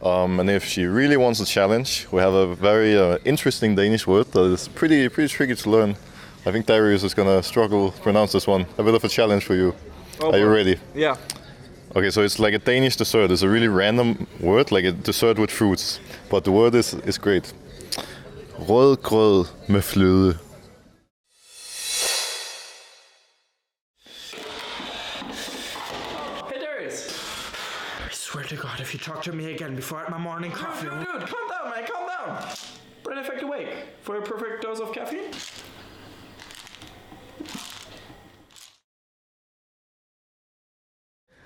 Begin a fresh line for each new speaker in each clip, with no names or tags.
And if she really wants a challenge, we have a very interesting Danish word that is pretty tricky to learn. I think Darius is going to struggle to pronounce this one. A bit of a challenge for you. Are you ready?
Yeah.
Okay, so it's like a Danish dessert. It's a really random word, like a dessert with fruits. But the word is great. Rødgrød med fløde.
Hey Darius!
I swear to God, if you talk to me again before my morning coffee...
Dude, calm down, man, calm down! Brain effect awake for a perfect dose of caffeine.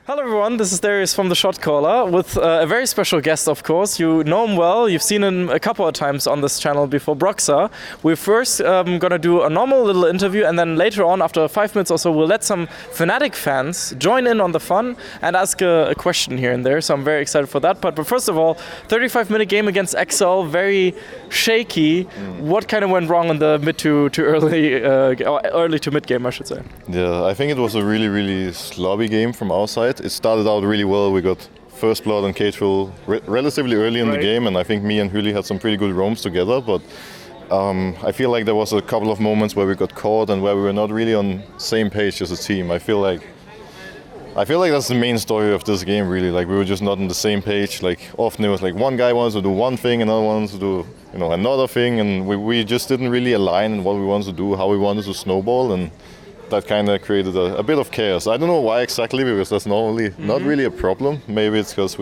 Hello everyone, this is Darius from the Shotcaller with a very special guest, of course. You know him well, you've seen him a couple of times on this channel before, Broxah. We're first gonna do a normal little interview, and then later on, after 5 minutes or so, we'll let some Fnatic fans join in on the fun and ask a question here and there, so I'm very excited for that. But first of all, 35-minute game against XL, very shaky. What kind of went wrong in the mid to early, early to mid game, I should say?
Yeah, I think it was a really sloppy game from our side. It started out really well. We got first blood on Catril relatively early in the game, and I think me and Huli had some pretty good roams together, but I feel like there was a couple of moments where we got caught and where we were not really on the same page as a team. I feel like that's the main story of this game, really. Like, we were just not on the same page. Like, often it was like one guy wants to do one thing, another wants to do, another thing, and we just didn't really align in what we wanted to do, how we wanted to snowball, and that kind of created a bit of chaos. I don't know why exactly, because that's normally not really a problem. Maybe it's because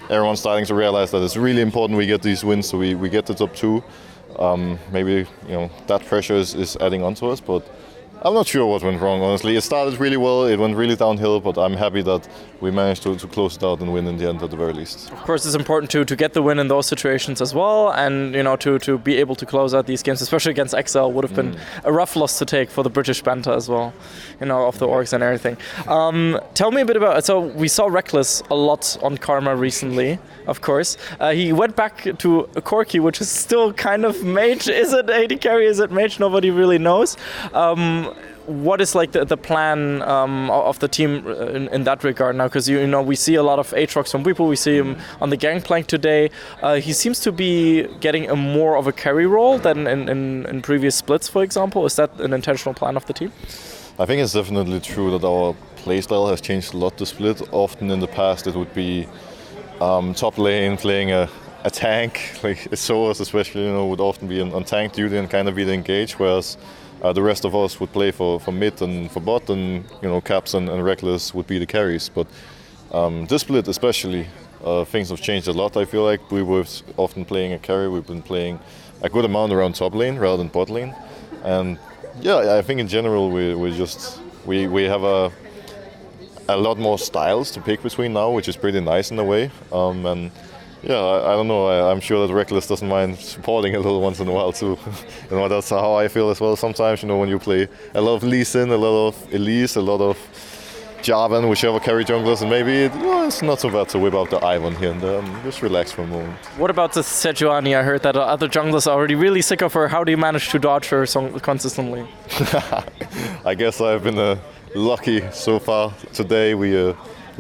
everyone's starting to realize that it's really important we get these wins, so we get the top 2. Maybe that pressure is adding on to us, but I'm not sure what went wrong, honestly. It started really well, it went really downhill, but I'm happy that we managed to close it out and win in the end at the very least.
Of course, it's important to get the win in those situations as well, and to be able to close out these games, especially against XL, would have been a rough loss to take for the British banter as well, of the orgs and everything. Tell me a bit about, so we saw Reckless a lot on Karma recently, of course. He went back to Corki, which is still kind of mage. Is it AD carry, is it mage? Nobody really knows. What is like the plan of the team in that regard now? Because we see a lot of Aatrox from people. We see him on the Gangplank today. He seems to be getting a more of a carry role than in previous splits, for example. Is that an intentional plan of the team?
I think it's definitely true that our playstyle has changed a lot to split. Often in the past it would be top lane playing a tank, like Soas especially, would often be on tank duty and kind of be the engage, whereas the rest of us would play for mid and for bot, and Caps and Reckless would be the carries. But this split especially, things have changed a lot. I feel like we were often playing a carry. We've been playing a good amount around top lane rather than bot lane, and yeah, I think in general we have a lot more styles to pick between now, which is pretty nice in a way. And yeah, I don't know. I'm sure that Reckless doesn't mind supporting a little once in a while too. That's how I feel as well. Sometimes, when you play a lot of Lee Sin, a lot of Elise, a lot of Jarvan, whichever carry junglers, and maybe it's not so bad to whip out the Ivan here and there and just relax for a moment.
What about the Sejuani? I heard that other junglers are already really sick of her. How do you manage to dodge her so consistently?
I guess I've been lucky so far. Today we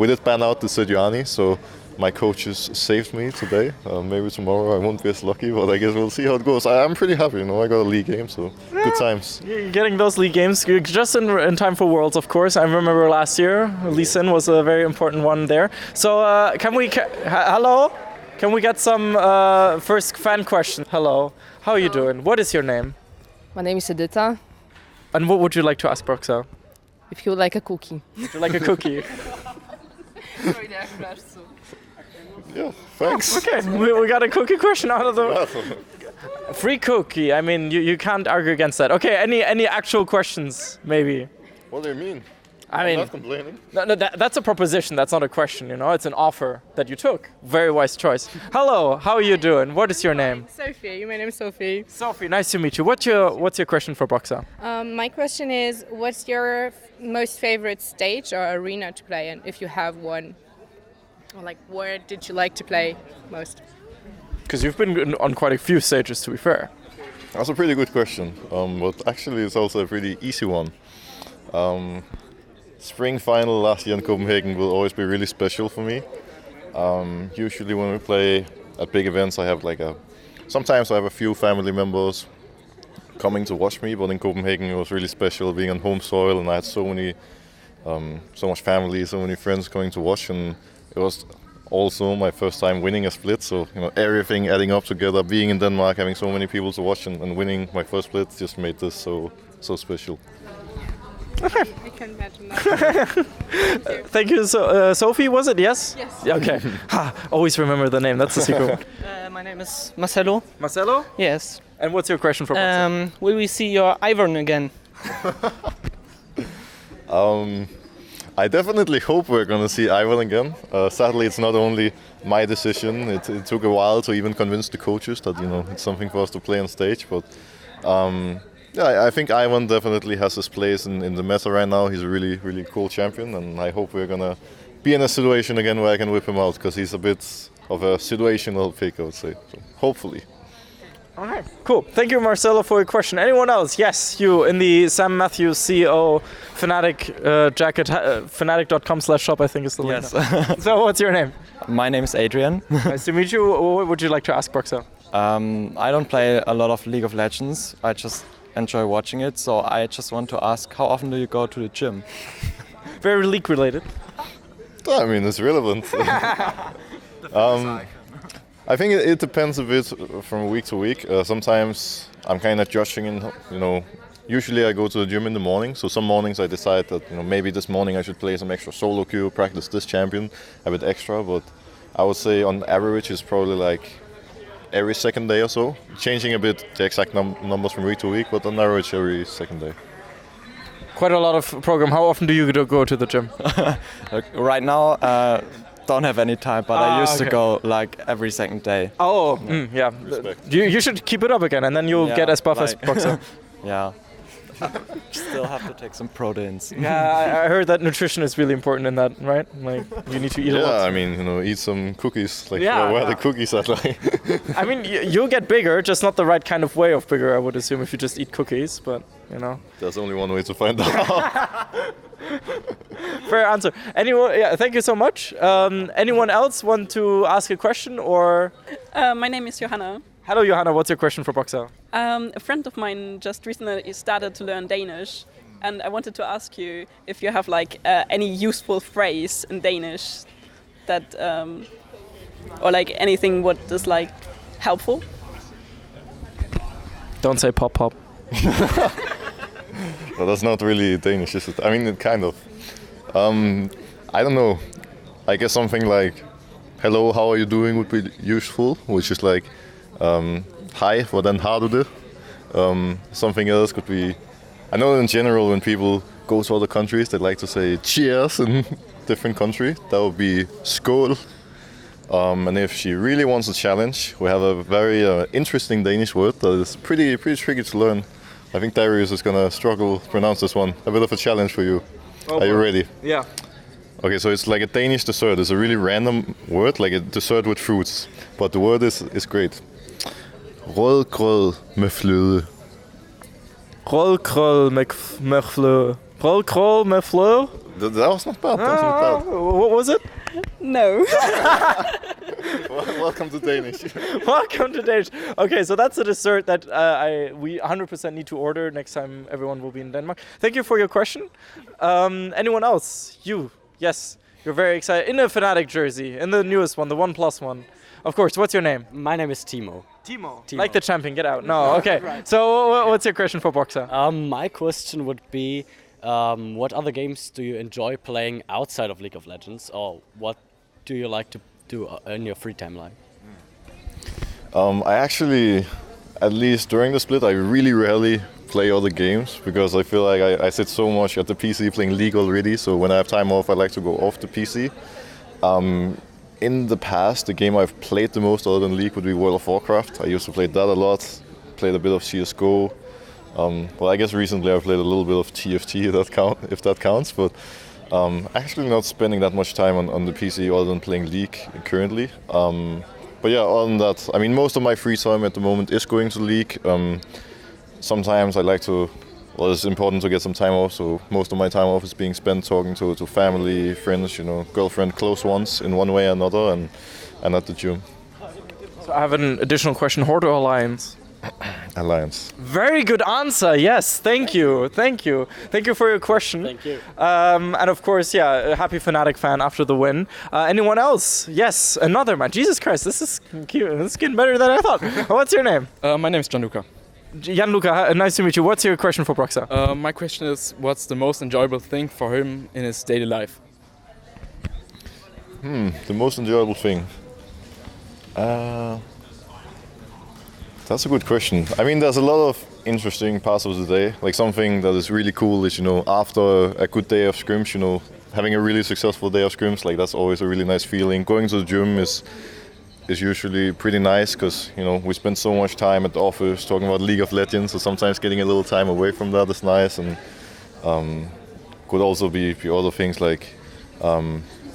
did ban out the Sejuani, so my coaches saved me today. Maybe tomorrow I won't be as lucky, but I guess we'll see how it goes. I'm pretty happy, I got a league game, so good times.
You're getting those league games just in time for Worlds, of course. I remember last year, Lee Sin was a very important one there. So hello? Can we get some first fan questions? Hello, how are you doing? What is your name?
My name is Edita.
And what would you like to ask Broxah?
If you would like a cookie.
Would you like a cookie?
Yeah, thanks.
Okay, we got a cookie question out of the... Free cookie, I mean, you can't argue against that. Okay, any actual questions, maybe?
What do you mean?
I'm
not complaining.
No, that's a proposition, that's not a question, It's an offer that you took. Very wise choice. Hello, how are you doing? What is your name?
Sophie, my name is Sophie.
Sophie, nice to meet you. What's your question for Broxah?
My question is, what's your most favorite stage or arena to play in, if you have one? Or where did you like to play most?
Because you've been on quite a few stages, to be fair.
That's a pretty good question, but actually it's also a pretty easy one. Spring final last year in Copenhagen will always be really special for me. Usually when we play at big events, I have sometimes I have a few family members coming to watch me, but in Copenhagen it was really special being on home soil, and I had so much family, so many friends coming to watch, and it was also my first time winning a split, so everything adding up together, being in Denmark, having so many people to watch and winning my first split just made this so special.
I can imagine that.
Thank you. So, Sophie, was it? Yes?
Yes.
Yeah, okay. Always remember the name. That's the secret.
My name is Marcelo.
Marcelo?
Yes.
And what's your question for Broxah?
Will we see your Ivern again?
I definitely hope we're going to see Ivan again. Sadly, it's not only my decision. It took a while to even convince the coaches that it's something for us to play on stage. But I think Ivan definitely has his place in the meta right now. He's a really, really cool champion, and I hope we're going to be in a situation again where I can whip him out, because he's a bit of a situational pick, I would say. So hopefully.
All right, cool. Thank you, Marcelo, for your question. Anyone else? Yes, you in the Sam Matthews CEO Fnatic jacket, Fnatic.com/shop, I think is the link.
Yes.
So what's your name?
My name is Adrian.
Nice to meet you. What would you like to ask Broxah?
I don't play a lot of League of Legends. I just enjoy watching it. So I just want to ask, how often do you go to the gym?
Very League related.
I mean, it's relevant. I think it depends a bit from week to week. Sometimes I'm kind of judging in, usually I go to the gym in the morning. So some mornings I decide that, maybe this morning I should play some extra solo queue, practice this champion a bit extra. But I would say on average it's probably like every second day or so. Changing a bit the exact numbers from week to week, but on average every second day.
Quite a lot of program. How often do you go to the gym?
Right now, don't have any time, but I used to go like every second day.
Oh, yeah. You should keep it up again, and then you'll get as buff as Broxah.
Yeah. Still have to take some proteins.
Yeah, I heard that nutrition is really important in that, right? Like, you need to eat a lot.
Yeah, I mean, eat some cookies. Like, where the cookies are, like.
I mean, you'll get bigger, just not the right kind of way of bigger, I would assume, if you just eat cookies, but,
There's only one way to find out.
Fair answer. Anyone? Yeah, thank you so much. Anyone else want to ask a question, or?
My name is Johanna.
Hello, Johanna. What's your question for Broxah?
A friend of mine just recently started to learn Danish, and I wanted to ask you if you have like any useful phrase in Danish that, or like anything what is like helpful.
Don't say pop pop.
Well, that's not really Danish, is it? I mean, it kind of. I don't know. I guess something like, hello, how are you doing would be useful, which is like, hi, hvordan har du det? Something else could be, I know in general when people go to other countries, they like to say cheers in different country. That would be skål. And if she really wants a challenge, we have a very interesting Danish word that is pretty tricky to learn. I think Darius is gonna struggle to pronounce this one. A bit of a challenge for you. Are you ready?
Yeah.
Okay, so it's like a Danish dessert. It's a really random word, like a dessert with fruits. But the word is great. Rødgrød med fløde.
Rødgrød med fløde. Rødgrød med fløde?
That was not bad.
What was it?
No.
Welcome to Danish.
Welcome to Danish. Okay, so that's a dessert that we 100% need to order next time everyone will be in Denmark. Thank you for your question. Anyone else? You. Yes. You're very excited. In a Fnatic jersey. In the newest one, the 1+1. Of course. What's your name?
My name is Teemo.
Teemo. Like the champion. Get out. No. Okay. Right. So what's your question for Broxah?
My question would be, what other games do you enjoy playing outside of League of Legends, or what do you like to do in your free time like?
I actually, at least during the split, I really rarely play other games because I feel like I sit so much at the PC playing League already, so when I have time off I like to go off the PC. In the past, the game I've played the most other than League would be World of Warcraft. I used to play that a lot, played a bit of CSGO. Well, I guess recently I've played a little bit of TFT if that counts, but actually not spending that much time on the PC other than playing League currently. But yeah, other than that, I mean, most of my free time at the moment is going to League. Sometimes I like to well, it's important to get some time off. So most of my time off is being spent talking to family, friends, girlfriend, close ones in one way or another, and at the gym.
So I have an additional question. Horde or Alliance?
Alliance.
Very good answer. Yes, thank you for your question.
Thank you.
And of course, a happy Fnatic fan after the win. Anyone else? Yes, another man. Jesus Christ, this is cute. This is getting better than I thought. What's your name?
My name is Gianluca.
Gianluca, nice to meet you. What's your question for Broxah?
My question is, what's the most enjoyable thing for him in his daily life?
The most enjoyable thing. That's a good question. I mean, there's a lot of interesting parts of the day. Like something that is really cool is, after a good day of scrims, having a really successful day of scrims, like that's always a really nice feeling. Going to the gym is usually pretty nice because, we spend so much time at the office talking about League of Legends, so sometimes getting a little time away from that is nice. And could also be other things like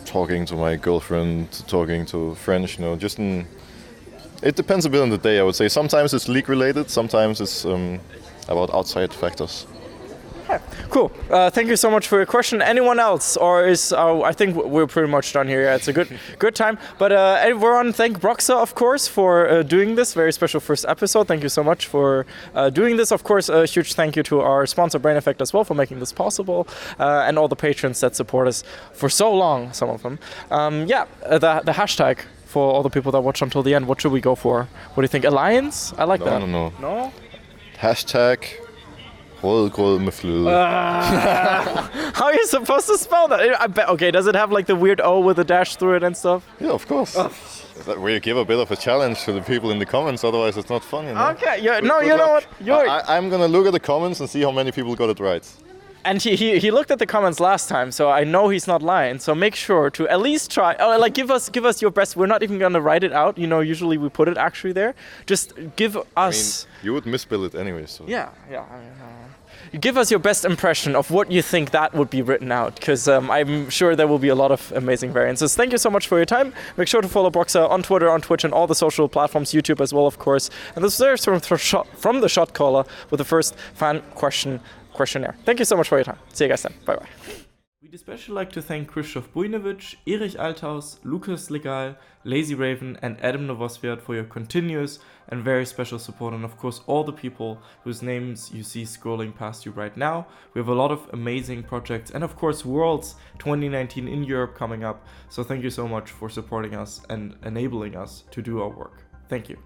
talking to my girlfriend, talking to friends, it depends a bit on the day, I would say. Sometimes it's league related, sometimes it's about outside factors.
Okay, cool. Thank you so much for your question. Anyone else? Or I think we're pretty much done here. Yeah, it's a good time. But everyone, thank Broxah, of course, for doing this very special first episode. Thank you so much for doing this. Of course, a huge thank you to our sponsor, Brain Effect, as well, for making this possible. And all the patrons that support us for so long, some of them. The hashtag for all the people that watch until the end, what should we go for? What do you think? Alliance? I like that. No?
Hashtag rødgrød med fløde.
How are you supposed to spell that? I bet. Okay, does it have like the weird O with a dash through it and stuff?
Yeah, of course. We give a bit of a challenge to the people in the comments, otherwise it's not fun,
Okay, you know what?
I'm gonna look at the comments and see how many people got it right.
And he looked at the comments last time, so I know he's not lying. So make sure to at least try. Give us your best. We're not even gonna write it out. Usually we put it actually there. Just give us.
You would misspell it anyway. So.
Yeah. Give us your best impression of what you think that would be written out, because I'm sure there will be a lot of amazing variances. Thank you so much for your time. Make sure to follow Broxah on Twitter, on Twitch, and all the social platforms, YouTube as well, of course. And this is from the Shotcaller with the first fan questionnaire. Thank you so much for your time. See you guys then. Bye-bye. We'd especially like to thank Krzysztof Bujnowicz, Erich Althaus, Lukas Legal, Lazy Raven, and Adam Novosviat for your continuous and very special support, and of course all the people whose names you see scrolling past you right now. We have a lot of amazing projects, and of course Worlds 2019 in Europe coming up. So thank you so much for supporting us and enabling us to do our work. Thank you.